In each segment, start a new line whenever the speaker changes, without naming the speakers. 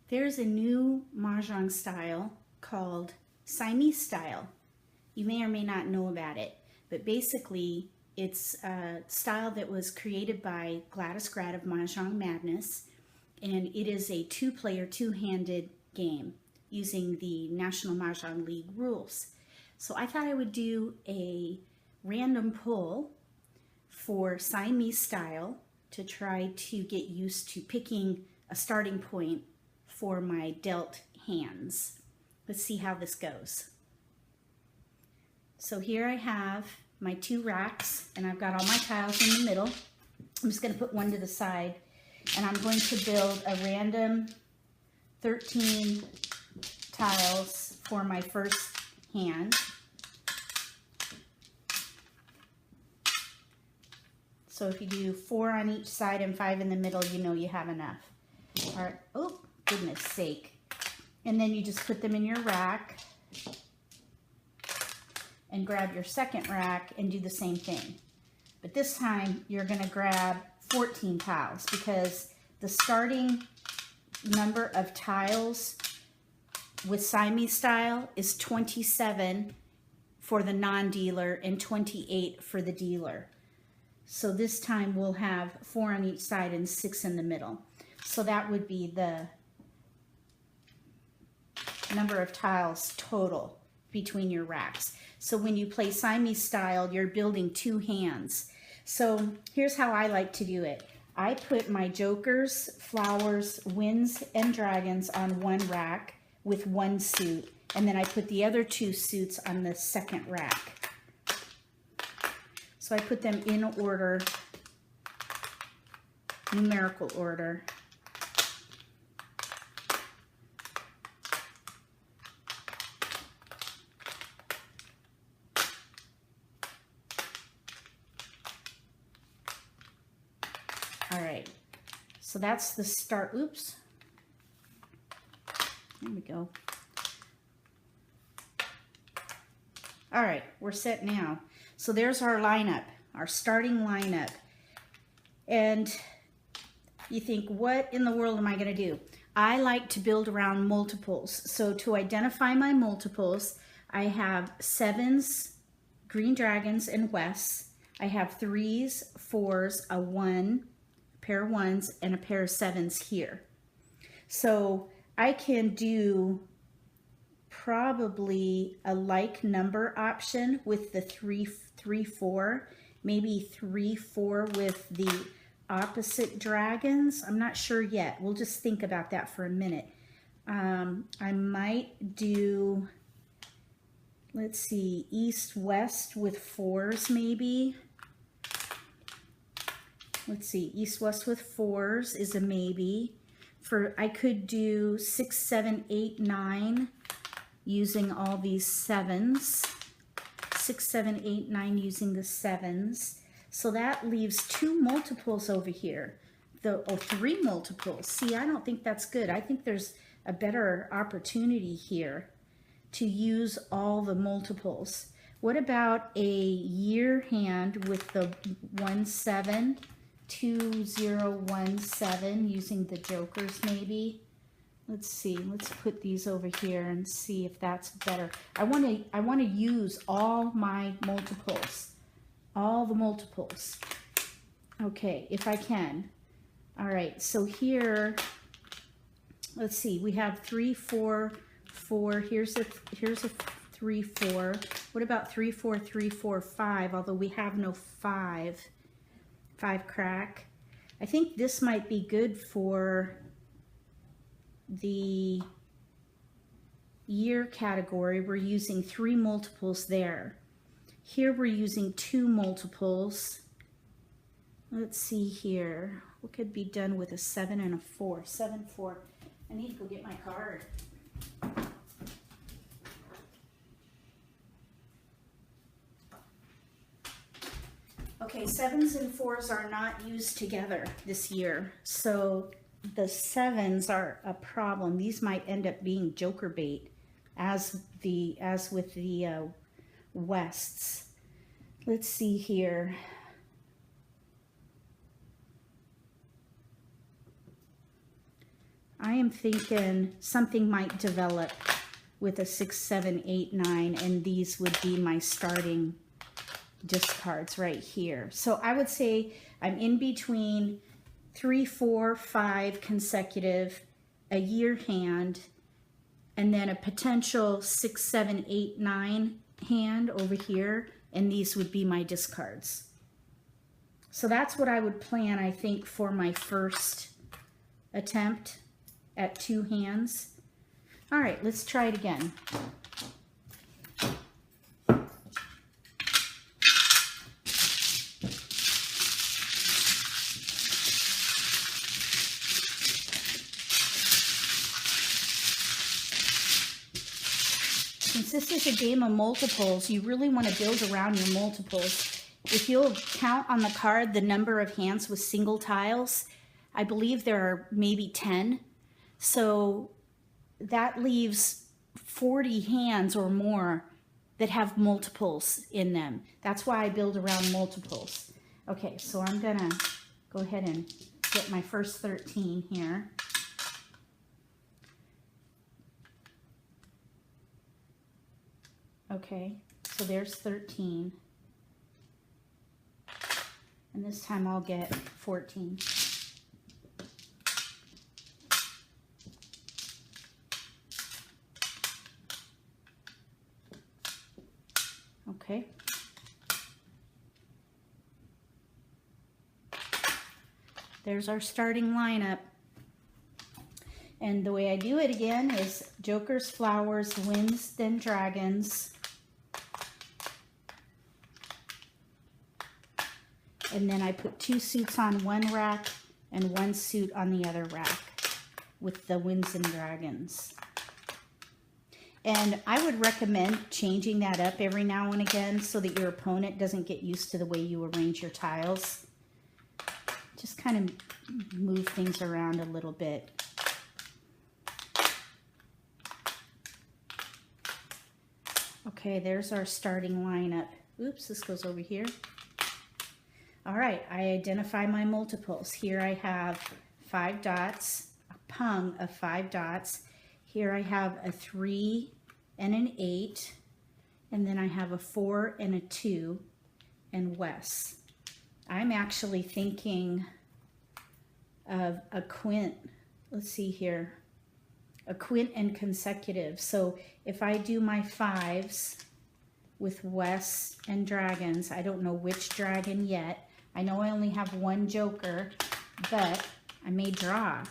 There's a new Mahjong style called Siamese style. You may or may not know about it, but basically it's a style that was created by Gladys Grad of Mahjong Madness, and it is a two-player, two-handed game using the National Mahjong League rules. So I thought I would do a random pull for Siamese style to try to get used to picking a starting point for my dealt hands. Let's see how this goes. So here I have my two racks, and I've got all my tiles in the middle. I'm just going to put one to the side, and I'm going to build a random 13 tiles for my first hand. So if you do 4 on each side and 5 in the middle, you know you have enough. All right. Oh, goodness sake. And then you just put them in your rack and grab your second rack and do the same thing. But this time you're going to grab 14 tiles because the starting number of tiles with Siamese style is 27 for the non-dealer and 28 for the dealer. So this time we'll have 4 on each side and 6 in the middle. So that would be the number of tiles total between your racks. So when you play Siamese style, you're building 2 hands. So here's how I like to do it. I put my jokers, flowers, winds, and dragons on one rack with one suit, and then I put the other 2 suits on the second rack. So I put them in order, numerical order. All right, so that's the start. Oops. There we go. All right, we're set now. So there's our lineup, our starting lineup. And you think, what in the world am I going to do? I like to build around multiples. So to identify my multiples, I have 7s, green dragons, and wests. I have 3s, 4s, a 1, pair of 1s, and a pair of 7s here. So I can do probably a like number option with the 3, 4, maybe 3, 4 with the opposite dragons. I'm not sure yet. We'll just think about that for a minute. I might do, let's see, east, west with 4s maybe. Let's see, east, west with 4s is a maybe. I could do 6, 7, 8, 9 using all these 7s. 6, 7, 8, 9 using the 7s. So that leaves 2 multiples over here. 3 multiples. See, I don't think that's good. I think there's a better opportunity here to use all the multiples. What about a year hand with the 1, 7? 2, 0, 1, 7 using the jokers maybe. Let's see, let's put these over here and see if that's better. I want to use all my multiples, all the multiples. Okay, if I can. All right, so here, let's see, we have 3, 4, 4. Here's a 3, 4. What about 3, 4, 3, 4, 5? Although we have no 5 crack. I think this might be good for the year category. We're using 3 multiples there. Here we're using 2 multiples. Let's see here. What could be done with a 7 and a 4? 7, 4. I need to go get my card. Okay, 7s and 4s are not used together this year, so the 7s are a problem. These might end up being joker bait, as with the wests. Let's see here. I am thinking something might develop with a 6, 7, 8, 9, and these would be my starting discards right here. So I would say I'm in between 3, 4, 5 consecutive, a year hand, and then a potential 6, 7, 8, 9 hand over here, and these would be my discards. So that's what I would plan, I think, for my first attempt at 2 hands. All right, let's try it again. Since this is a game of multiples, you really want to build around your multiples. If you'll count on the card the number of hands with single tiles, I believe there are maybe 10. So that leaves 40 hands or more that have multiples in them. That's why I build around multiples. Okay, so I'm gonna go ahead and get my first 13 here. Okay, so there's 13. And this time I'll get 14. Okay. There's our starting lineup. And the way I do it again is jokers, flowers, winds, then dragons. And then I put 2 suits on one rack and 1 suit on the other rack with the winds and dragons. And I would recommend changing that up every now and again so that your opponent doesn't get used to the way you arrange your tiles. Just kind of move things around a little bit. Okay, there's our starting lineup. Oops, this goes over here. All right, I identify my multiples. Here I have 5 dots, a pung of 5 dots. Here I have a 3 and an 8, and then I have a 4 and a 2, and Wes. I'm actually thinking of a quint. Let's see here. A quint and consecutive. So if I do my 5s with Wes and dragons, I don't know which dragon yet. I know I only have 1 joker, but I may draw.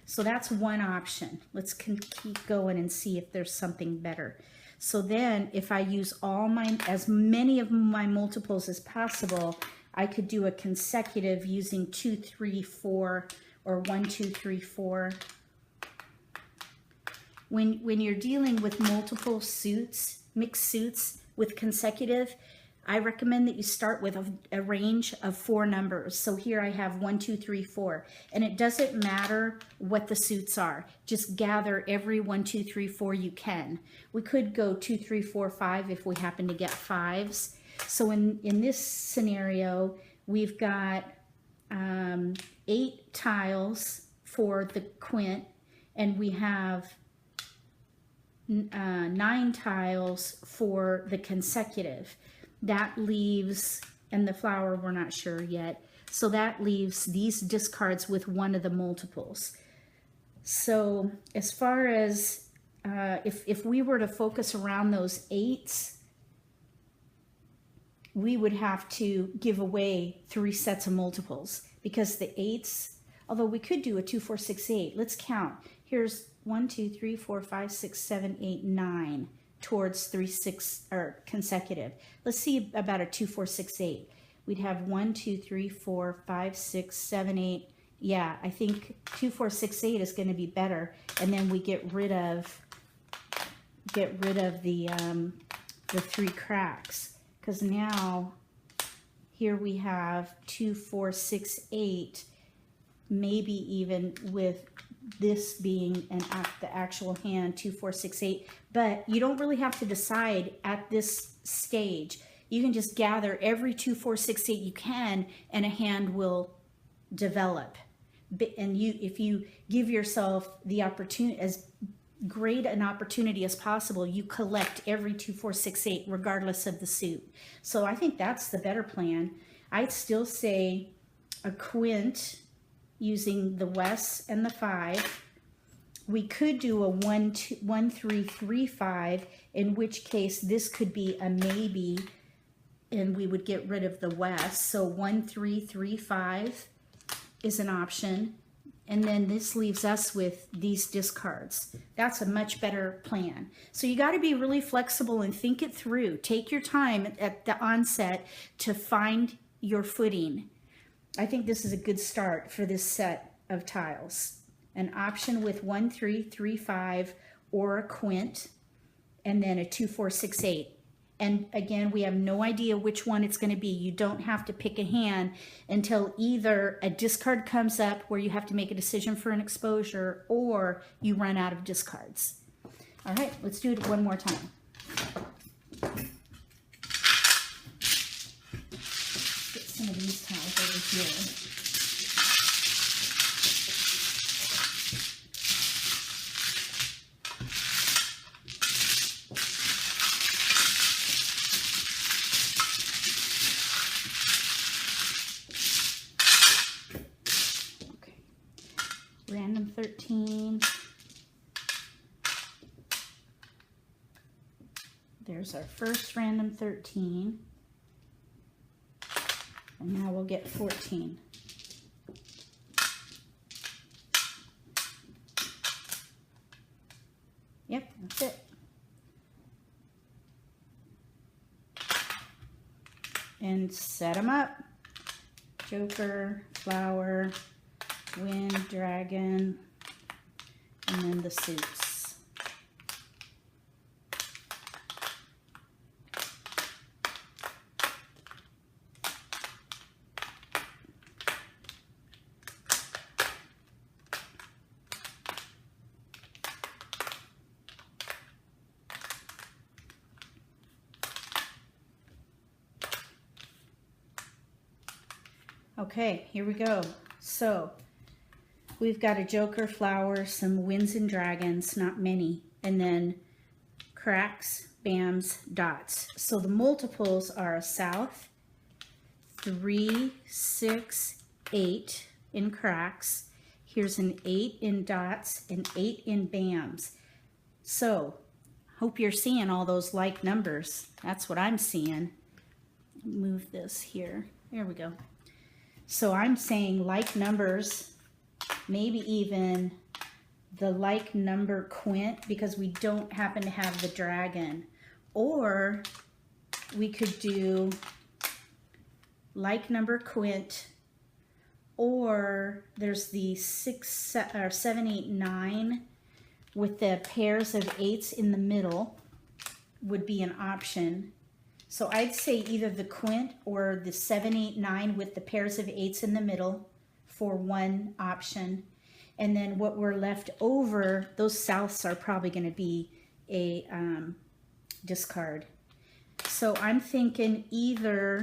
So that's one option. Let's keep going and see if there's something better. So then if I use as many of my multiples as possible, I could do a consecutive using 2, 3, 4, or 1, 2, 3, 4. When you're dealing with multiple suits, mixed suits with consecutive, I recommend that you start with a range of 4 numbers. So here I have 1, 2, 3, 4. And it doesn't matter what the suits are. Just gather every 1, 2, 3, 4 you can. We could go 2, 3, 4, 5 if we happen to get 5s. So in this scenario, we've got 8 tiles for the quint, and we have 9 tiles for the consecutive. That leaves, and the flower we're not sure yet, so that leaves these discards with 1 of the multiples. So as far as if we were to focus around those 8s, we would have to give away 3 sets of multiples, because the 8s, although we could do a 2, 4, 6, 8. Let's count. Here's 1, 2, 3, 4, 5, 6, 7, 8, 9 towards 3, 6 or consecutive. Let's see about a 2, 4, 6, 8. We'd have 1, 2, 3, 4, 5, 6, 7, 8. Yeah, I think 2, 4, 6, 8 is going to be better. And then we get rid of the 3 cracks, because now here we have 2, 4, 6, 8, maybe even with this being the actual hand, 2, 4, 6, 8. But you don't really have to decide at this stage. You can just gather every 2, 4, 6, 8 you can, and a hand will develop. and if you give yourself the opportunity, as great an opportunity as possible, you collect every 2, 4, 6, 8 regardless of the suit. So I think that's the better plan. I'd still say a quint using the Wes and the 5. We could do a 1, 2, 1, 3, 3, 5, in which case this could be a maybe, and we would get rid of the Wes. So 1, 3, 3, 5 is an option. And then this leaves us with these discards. That's a much better plan. So you got to be really flexible and think it through. Take your time at the onset to find your footing. I think this is a good start for this set of tiles. An option with 1, 3, 3, 5, or a quint, and then a 2, 4, 6, 8. And again, we have no idea which one it's going to be. You don't have to pick a hand until either a discard comes up where you have to make a decision for an exposure, or you run out of discards. All right, let's do it one more time. Get some of these tiles over here. Random 13. There's our first random 13. And now we'll get 14. Yep, that's it. And set them up. Joker, flower, wind, dragon, and then the suits. Okay, here we go. So we've got a joker, flower, some winds and dragons, not many, and then cracks, bams, dots. So the multiples are a south, 3, 6, 8 in cracks. Here's an 8 in dots and 8 in bams. So hope you're seeing all those like numbers. That's what I'm seeing. Move this here. There we go. So I'm saying like numbers, maybe even the like number quint, because we don't happen to have the dragon. Or we could do like number quint, or there's the 6 or 7, 8, 9 with the pairs of 8s in the middle would be an option. So I'd say either the quint or the 7, 8, 9 with the pairs of 8s in the middle for one option. And then what we're left over, those souths are probably going to be a discard. So I'm thinking either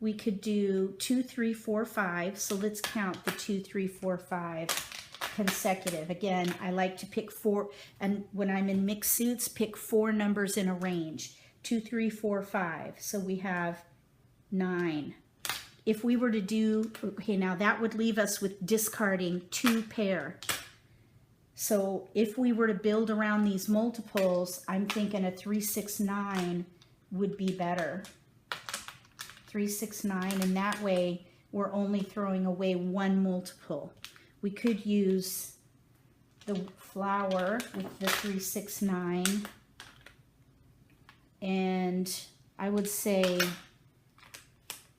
we could do 2, 3, 4, 5. So let's count the 2, 3, 4, 5 consecutive. Again, I like to pick 4, and when I'm in mixed suits, pick 4 numbers in a range. 2, 3, 4, 5. So we have 9. If we were to do, okay, now that would leave us with discarding 2 pair. So if we were to build around these multiples, I'm thinking a 3, 6, 9 would be better. 3, 6, 9, and that way we're only throwing away one multiple. We could use the flower with the 3, 6, 9. And I would say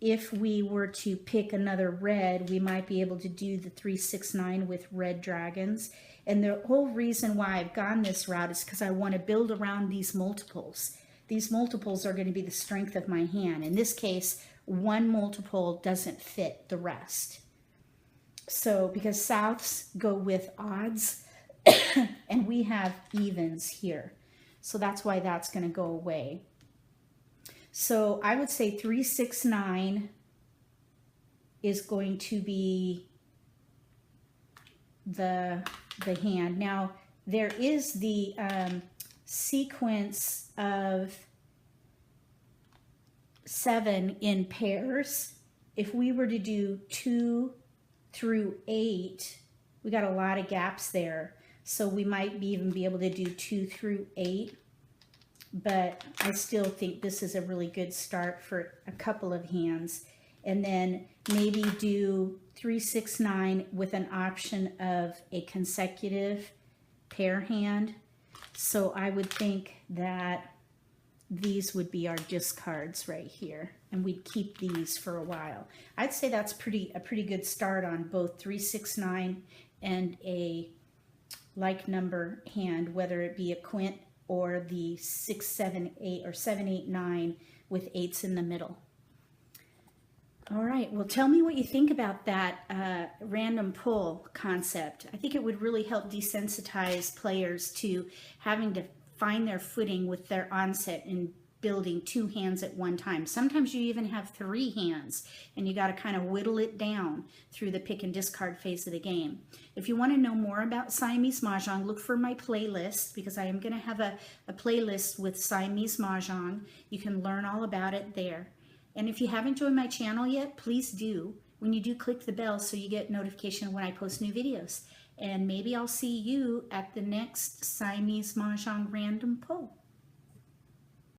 if we were to pick another red, we might be able to do the 3, 6, 9 with red dragons. And the whole reason why I've gone this route is because I want to build around these multiples. These multiples are going to be the strength of my hand. In this case, one multiple doesn't fit the rest. So because souths go with odds and we have evens here. So that's why that's going to go away. So I would say 3, 6, 9 is going to be the hand. Now, there is the sequence of 7 in pairs. If we were to do 2 through 8, we got a lot of gaps there. So we might even be able to do 2 through 8. But I still think this is a really good start for a couple of hands. And then maybe do 3, 6, 9 with an option of a consecutive pair hand. So I would think that these would be our discards right here, and we'd keep these for a while. I'd say that's a pretty good start on both 3, 6, 9 and a like number hand, whether it be a quint or the 6, 7, 8 or 7, 8, 9 with 8s in the middle. All right, well, tell me what you think about that random pull concept. I think it would really help desensitize players to having to find their footing with their onset and building 2 hands at one time. Sometimes you even have 3 hands, and you got to kind of whittle it down through the pick and discard phase of the game. If you want to know more about Siamese Mah Jongg, look for my playlist, because I am going to have a playlist with Siamese Mah Jongg. You can learn all about it there. And if you haven't joined my channel yet, please do. When you do, click the bell so you get notification when I post new videos. And maybe I'll see you at the next Siamese Mah Jongg random pull.